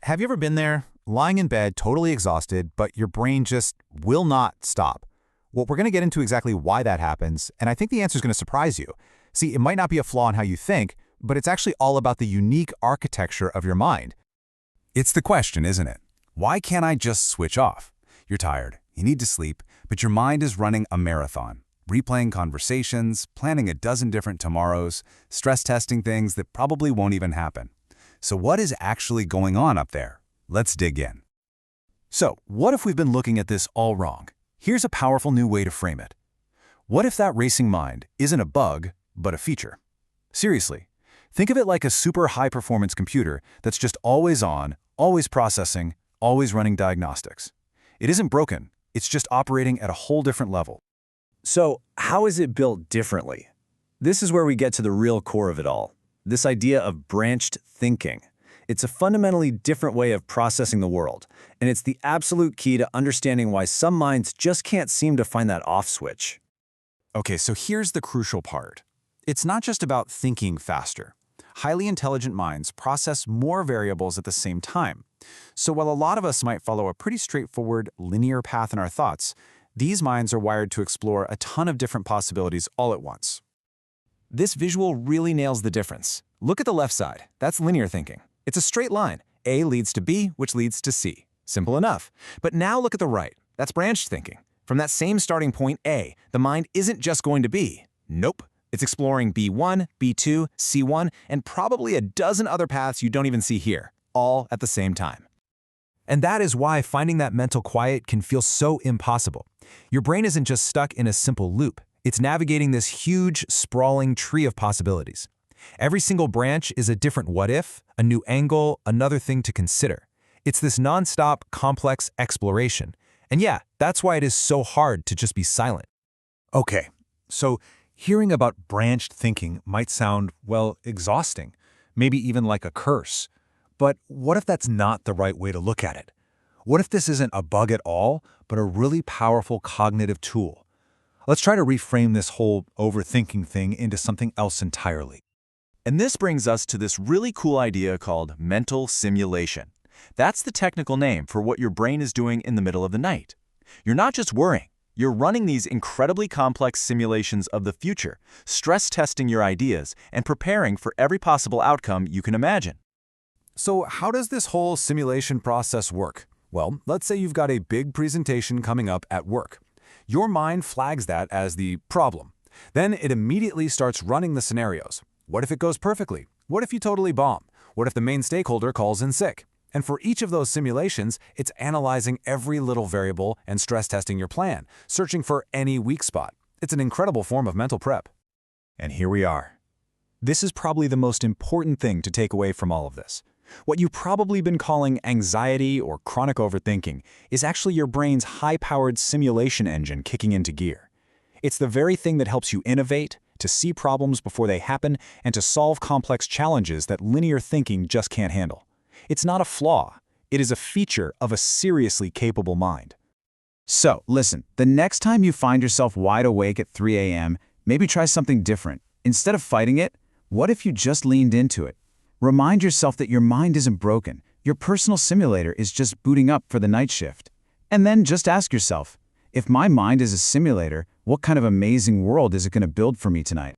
Have you ever been there, lying in bed, totally exhausted, but your brain just will not stop? Well, we're going to get into exactly why that happens, and I think the answer is going to surprise you. See, it might not be a flaw in how you think, but it's actually all about the unique architecture of your mind. It's the question, isn't it? Why can't I just switch off? You're tired, you need to sleep, but your mind is running a marathon, replaying conversations, planning a dozen different tomorrows, stress testing things that probably won't even happen. So what is actually going on up there? Let's dig in. So, what if we've been looking at this all wrong? Here's a powerful new way to frame it. What if that racing mind isn't a bug, but a feature? Seriously, think of it like a super high-performance computer that's just always on, always processing, always running diagnostics. It isn't broken, it's just operating at a whole different level. So, how is it built differently? This is where we get to the real core of it all. This idea of branched thinking. It's a fundamentally different way of processing the world, and it's the absolute key to understanding why some minds just can't seem to find that off switch. Okay, so here's the crucial part. It's not just about thinking faster. Highly intelligent minds process more variables at the same time. So while a lot of us might follow a pretty straightforward, linear path in our thoughts, these minds are wired to explore a ton of different possibilities all at once. This visual really nails the difference. Look at the left side. That's linear thinking. It's a straight line. A leads to B, which leads to C. Simple enough. But now look at the right. That's branched thinking. From that same starting point A, the mind isn't just going to B. Nope. It's exploring B1, B2, C1, and probably a dozen other paths you don't even see here, all at the same time. And that is why finding that mental quiet can feel so impossible. Your brain isn't just stuck in a simple loop. It's navigating this huge, sprawling tree of possibilities. Every single branch is a different what-if, a new angle, another thing to consider. It's this nonstop, complex exploration. And yeah, that's why it is so hard to just be silent. Okay, so hearing about branched thinking might sound, well, exhausting, maybe even like a curse. But what if that's not the right way to look at it? What if this isn't a bug at all, but a really powerful cognitive tool? Let's try to reframe this whole overthinking thing into something else entirely. And this brings us to this really cool idea called mental simulation. That's the technical name for what your brain is doing in the middle of the night. You're not just worrying, you're running these incredibly complex simulations of the future, stress testing your ideas, and preparing for every possible outcome you can imagine. So how does this whole simulation process work? Well, let's say you've got a big presentation coming up at work. Your mind flags that as the problem. Then it immediately starts running the scenarios. What if it goes perfectly? What if you totally bomb? What if the main stakeholder calls in sick? And for each of those simulations, it's analyzing every little variable and stress testing your plan, searching for any weak spot. It's an incredible form of mental prep. And here we are. This is probably the most important thing to take away from all of this. What you've probably been calling anxiety or chronic overthinking is actually your brain's high-powered simulation engine kicking into gear. It's the very thing that helps you innovate, to see problems before they happen, and to solve complex challenges that linear thinking just can't handle. It's not a flaw. It is a feature of a seriously capable mind. So, listen, the next time you find yourself wide awake at 3 a.m., maybe try something different. Instead of fighting it, what if you just leaned into it? Remind yourself that your mind isn't broken. Your personal simulator is just booting up for the night shift. And then just ask yourself, if my mind is a simulator, what kind of amazing world is it going to build for me tonight?